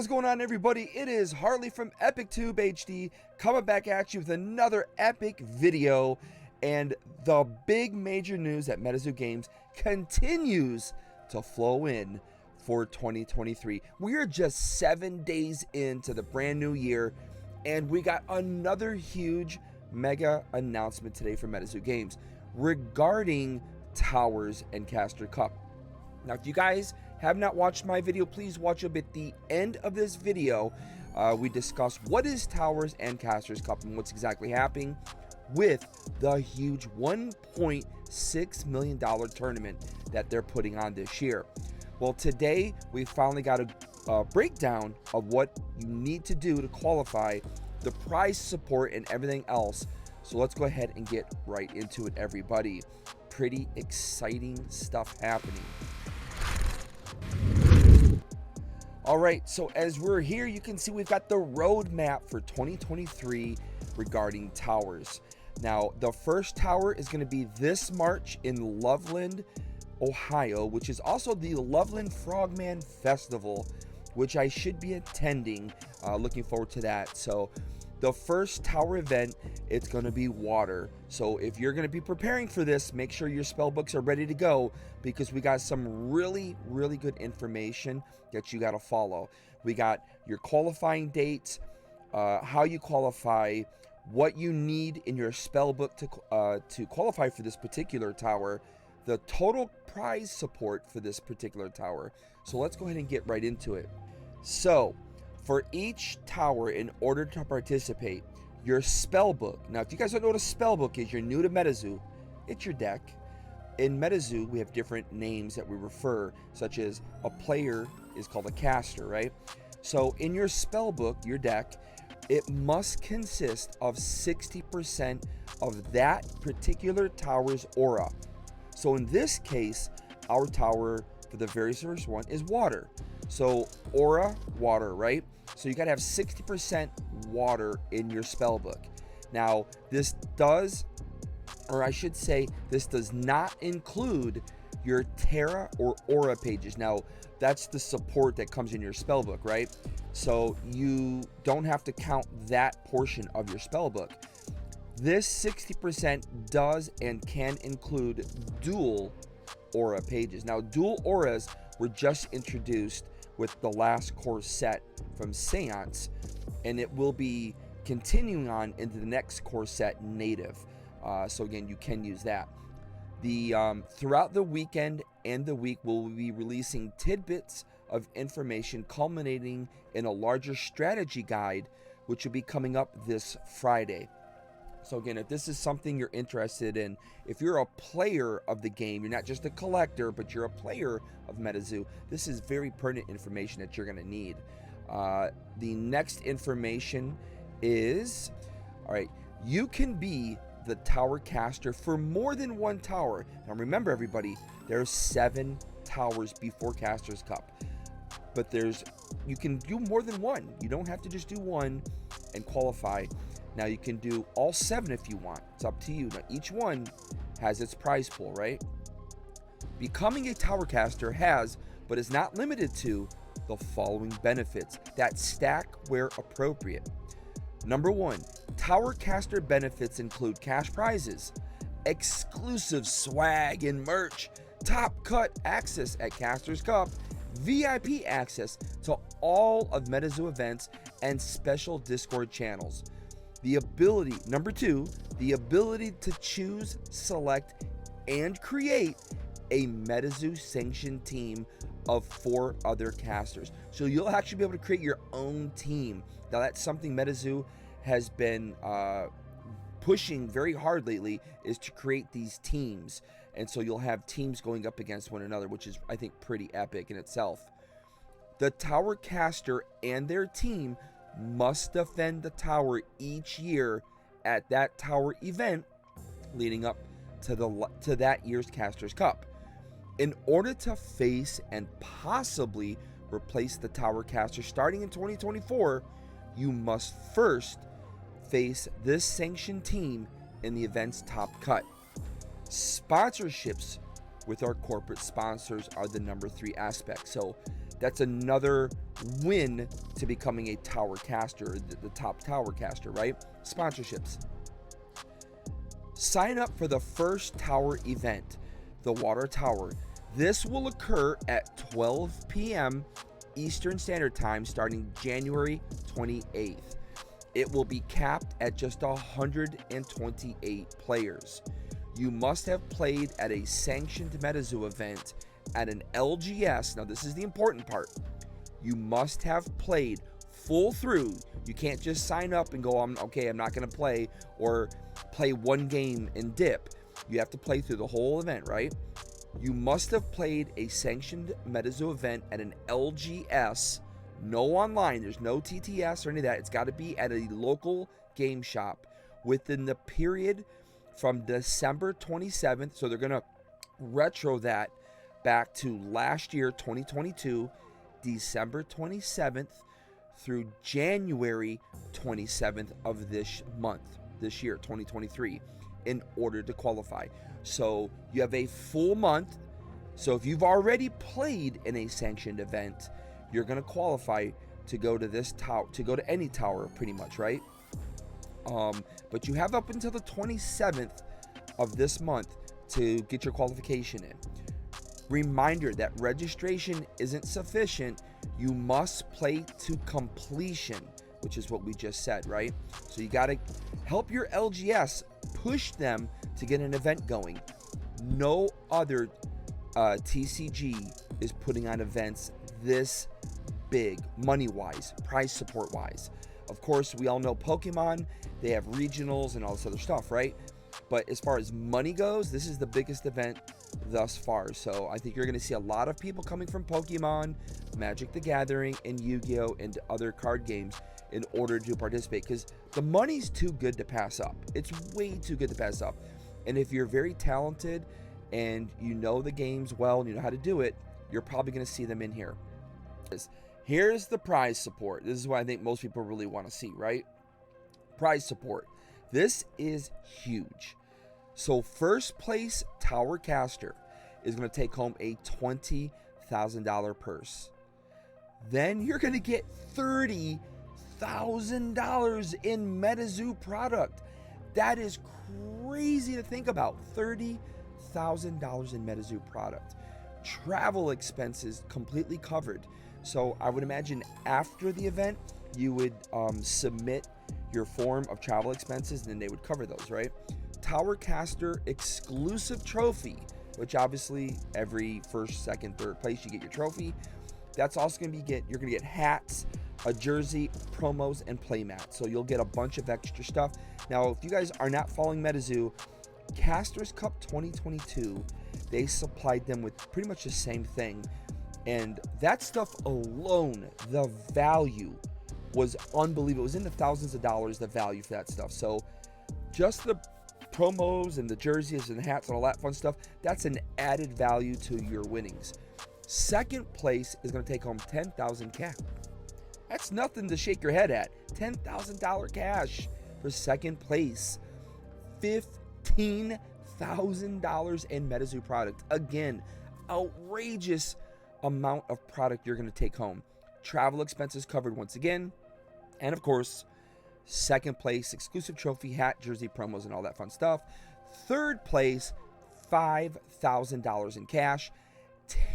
What is going on, everybody? It is Harley from EpicTube HD coming back at you with another epic video. And the big major news at Metazoo Games continues to flow in for 2023. We are just 7 days into the brand new year, and we got another huge mega announcement today from Metazoo Games regarding Towers and Caster Cup. Now, if you guys have not watched my video, please watch up at the end of this video. We discuss what is Towers and Caster's Cup and what's exactly happening with the huge $1.6 million tournament that they're putting on this year. Well, today we finally got a breakdown of what you need to do to qualify, the prize support, and everything else. So let's go ahead and get right into it, everybody. Pretty exciting stuff happening. All right, so as we're here, you can see we've got the roadmap for 2023 regarding Towers. Now, the first tower is going to be this March in Loveland, Ohio, which is also the Loveland Frogman Festival, which I should be attending. Looking forward to that. So the first tower event, it's going to be water. So if you're going to be preparing for this, make sure your spell books are ready to go, because we got some really good information that you got to follow. We got your qualifying dates, how you qualify, what you need in your spell book to qualify for this particular tower, the total prize support for this particular tower. So let's go ahead and get right into it. So for each tower, in order to participate, your spell book. Now, if you guys don't know what a spell book is, you're new to Metazoo, it's your deck. In Metazoo, we have different names that we refer, such as a player is called a caster, right? So in your spell book, your deck, it must consist of 60% of that particular tower's aura. So in this case, our tower for the very first one is water. So aura, water, right? So you got to have 60% water in your spell book. Now, this does, or I should say, this does not include your Terra or aura pages. Now, that's the support that comes in your spell book, right? So you don't have to count that portion of your spell book. This 60% does and can include dual aura pages. Now, dual auras were just introduced with the last core set from Seance, and it will be continuing on into the next core set, Native. So again, you can use that. Throughout the weekend and the week, we'll be releasing tidbits of information culminating in a larger strategy guide, which will be coming up this Friday. So again, if this is something you're interested in, if you're a player of the game, you're not just a collector, but you're a player of Metazoo, this is very pertinent information that you're going to need. The next information is, all right, you can be the tower caster for more than one tower. Now remember, everybody, there's 7 towers before Caster's Cup, but you can do more than one. You don't have to just do one and qualify. Now, you can do all 7 if you want. It's up to you. Now, each one has its prize pool, right? Becoming a tower caster has, but is not limited to, the following benefits that stack where appropriate. Number 1, tower caster benefits include cash prizes, exclusive swag and merch, top cut access at Caster's Cup, VIP access to all of Metazoo events, and special Discord channels. The ability, number 2, the ability to choose, select, and create a Metazoo sanctioned team of 4 other casters. So you'll actually be able to create your own team. Now, that's something Metazoo has been pushing very hard lately, is to create these teams. And so you'll have teams going up against one another, which is, I think, pretty epic in itself. The tower caster and their team must defend the tower each year at that tower event leading up to that year's Caster's Cup. In order to face and possibly replace the tower caster starting in 2024, you must first face this sanctioned team in the event's top cut. Sponsorships with our corporate sponsors are the number 3 aspect. So That's another win to becoming a tower caster, the top tower caster, right? Sponsorships. Sign up for the first tower event, the Water Tower. This will occur at 12 p.m. Eastern Standard Time starting January 28th. It will be capped at just 128 players. You must have played at a sanctioned Metazoo event at an LGS. Now, this is the important part. You must have played full through. You can't just sign up and go, okay, I'm not going to play, or play one game and dip. You have to play through the whole event, right? You must have played a sanctioned Metazoo event at an LGS. No online. There's no TTS or any of that. It's got to be at a local game shop within the period from December 27th. So they're going to retro that back to last year, 2022, December 27th through January 27th of this year, 2023, in order to qualify. So you have a full month. So if you've already played in a sanctioned event, you're going to qualify to go to this tower, to go to any tower pretty much, right? But you have up until the 27th of this month to get your qualification in. Reminder that registration isn't sufficient. You must play to completion, which is what we just said, right? So you got to help your LGS, push them to get an event going. No other TCG is putting on events this big, money-wise, prize support-wise. Of course, we all know Pokemon, they have regionals and all this other stuff, right? But as far as money goes, this is the biggest event thus far. So I think you're going to see a lot of people coming from Pokemon, Magic the Gathering, and Yu-Gi-Oh! And other card games in order to participate, because the money's too good to pass up. It's way too good to pass up. And if you're very talented and you know the games well and you know how to do it, you're probably going to see them in here. Here's the prize support. This is what I think most people really want to see, right? Prize support. This is huge. So first place tower caster is going to take home a $20,000 purse. Then you're going to get $30,000 in Metazoo product. That is crazy to think about. $30,000 in Metazoo product. Travel expenses completely covered. So I would imagine after the event, you would submit your form of travel expenses, and then they would cover those, right? Tower Caster exclusive trophy, which obviously every first, second, third place you get your trophy. That's also going to be you're going to get hats, a jersey, promos, and playmats. So you'll get a bunch of extra stuff. Now, if you guys are not following Metazoo, Casters Cup 2022, they supplied them with pretty much the same thing. And that stuff alone, the value was unbelievable. It was in the thousands of dollars, the value for that stuff. So just the promos and the jerseys and the hats and all that fun stuff, that's an added value to your winnings. Second place is going to take home $10,000 cash. That's nothing to shake your head at. $10,000 cash for second place. $15,000 in Metazoo product. Again, outrageous amount of product you're going to take home. Travel expenses covered once again. And of course, second place, exclusive trophy, hat, jersey, promos, and all that fun stuff. Third place, $5,000 in cash.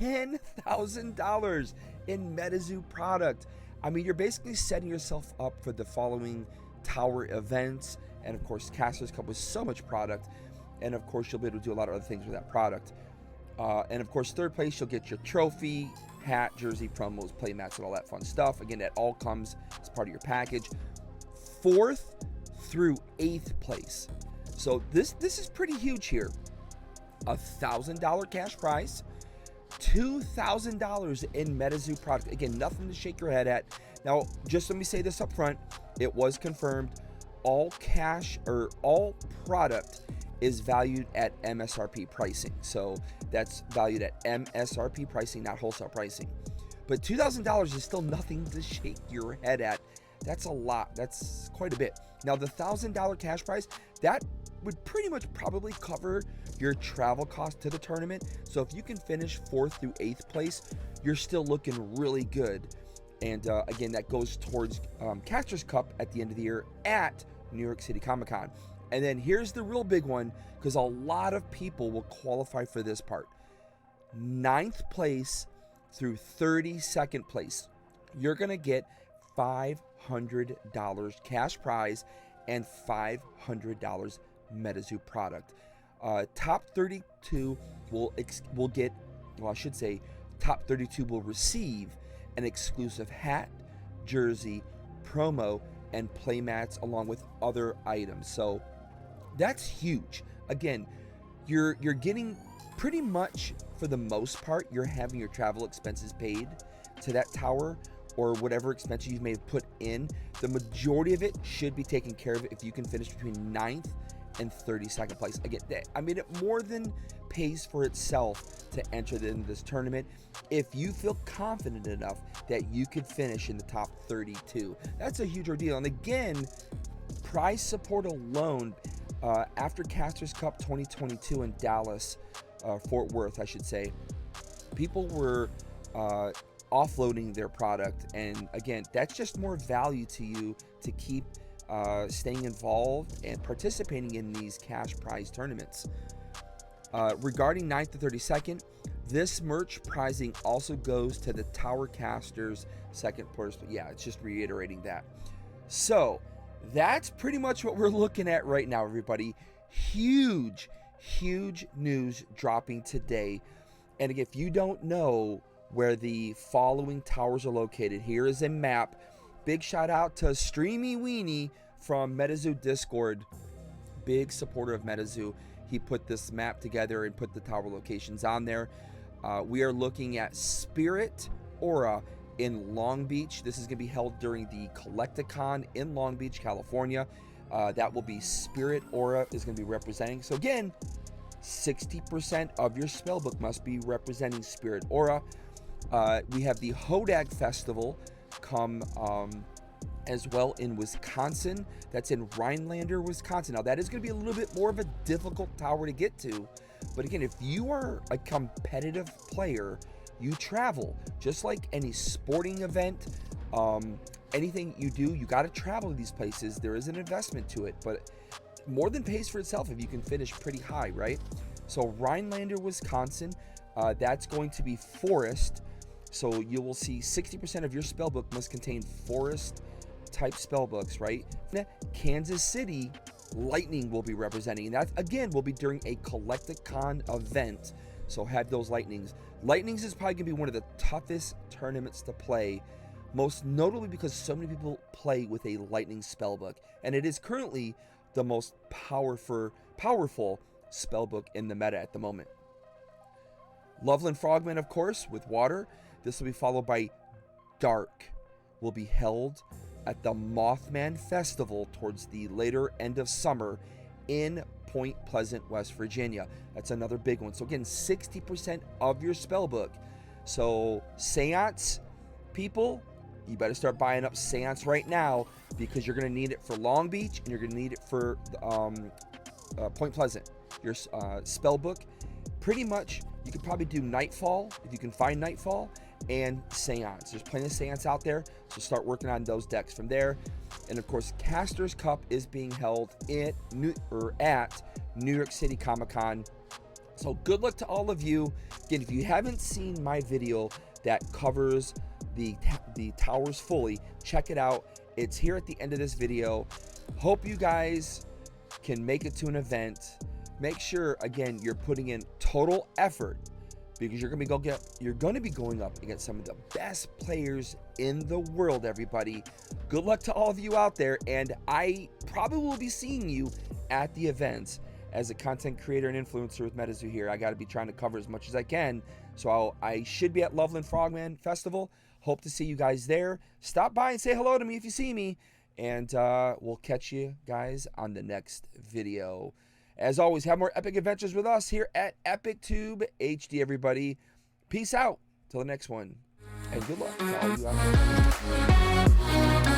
$10,000 in Metazoo product. I mean, you're basically setting yourself up for the following tower events. And of course, Casters Cup with so much product. And of course, you'll be able to do a lot of other things with that product. And of course, third place, you'll get your trophy, hat, jersey, promos, playmats, and all that fun stuff. Again, that all comes as part of your package. Fourth through eighth place. So this is pretty huge here. $1,000 cash prize, $2,000 in Metazoo product. Again, nothing to shake your head at. Now, just let me say this up front. It was confirmed. All cash or all product is valued at MSRP pricing. So that's valued at MSRP pricing, not wholesale pricing. But $2,000 is still nothing to shake your head at. That's a lot. That's quite a bit. Now the $1,000 cash prize, that would pretty much probably cover your travel cost to the tournament. So if you can finish 4th through 8th place, you're still looking really good. And again, that goes towards Casters Cup at the end of the year at New York City Comic Con. And then here's the real big one, because a lot of people will qualify for this part. 9th place through 32nd place, you're gonna get $500 cash prize and $500 Metazoo product. Top 32 will get, well, I should say, top 32 will receive an exclusive hat, jersey, promo, and playmats along with other items. So that's huge. Again, you're getting pretty much, for the most part, you're having your travel expenses paid to that tower, or whatever expenses you may have put in. The majority of it should be taken care of if you can finish between 9th and 32nd place. Again, I mean, it more than pays for itself to enter into this tournament if you feel confident enough that you could finish in the top 32. That's a huge ordeal. And again, prize support alone, after Casters Cup 2022 in Dallas, Fort Worth, I should say, people were offloading their product, and again, that's just more value to you to keep staying involved and participating in these cash prize tournaments. Regarding 9th to 32nd, this merch prizing also goes to the Tower Casters second person. Yeah, it's just reiterating that. So that's pretty much what we're looking at right now, everybody. Huge news dropping today. And again, if you don't know where the following towers are located, here is a map. Big shout out to Streamy Weenie from Metazoo Discord, big supporter of Metazoo. He put this map together and put the tower locations on there. We are looking at Spirit Aura in Long Beach. This is going to be held during the Collecticon in Long Beach, California. That will be Spirit Aura is going to be representing. So again, 60% of your spellbook must be representing Spirit Aura. We have the Hodag Festival come as well in Wisconsin. That's in Rhinelander, Wisconsin. Now that is going to be a little bit more of a difficult tower to get to, but again, if you are a competitive player, you travel just like any sporting event. Anything you do, you got to travel to these places. There is an investment to it, but more than pays for itself if you can finish pretty high, right? So Rhinelander, Wisconsin, that's going to be forest. So you will see 60% of your spellbook must contain forest type spellbooks, right? Kansas City, lightning will be representing, and that again will be during a Collecticon event. So have those lightnings. Lightnings is probably gonna be one of the toughest tournaments to play, most notably because so many people play with a lightning spellbook, and it is currently the most powerful spellbook in the meta at the moment. Loveland Frogman, of course, with water. This will be followed by Dark, will be held at the Mothman Festival towards the later end of summer in Point Pleasant, West Virginia. That's another big one. So again, 60% of your spellbook. So Seance people, you better start buying up Seance right now, because you're going to need it for Long Beach and you're going to need it for Point Pleasant. Your spellbook, pretty much, you could probably do Nightfall if you can find Nightfall, and Seance. There's plenty of Seance out there, so start working on those decks from there. And of course, Casters Cup is being held at New York City Comic Con. So good luck to all of you. Again, if you haven't seen my video that covers the towers fully, check it out. It's here at the end of this video. Hope you guys can make it to an event. Make sure, again, you're putting in total effort, because you're going to be going up against some of the best players in the world, everybody. Good luck to all of you out there, and I probably will be seeing you at the events. As a content creator and influencer with Metazoo here, I got to be trying to cover as much as I can. So I should be at Loveland Frogman Festival. Hope to see you guys there. Stop by and say hello to me if you see me, and we'll catch you guys on the next video. As always, have more epic adventures with us here at EpicTube HD, everybody. Peace out till the next one, and good luck to all you out there.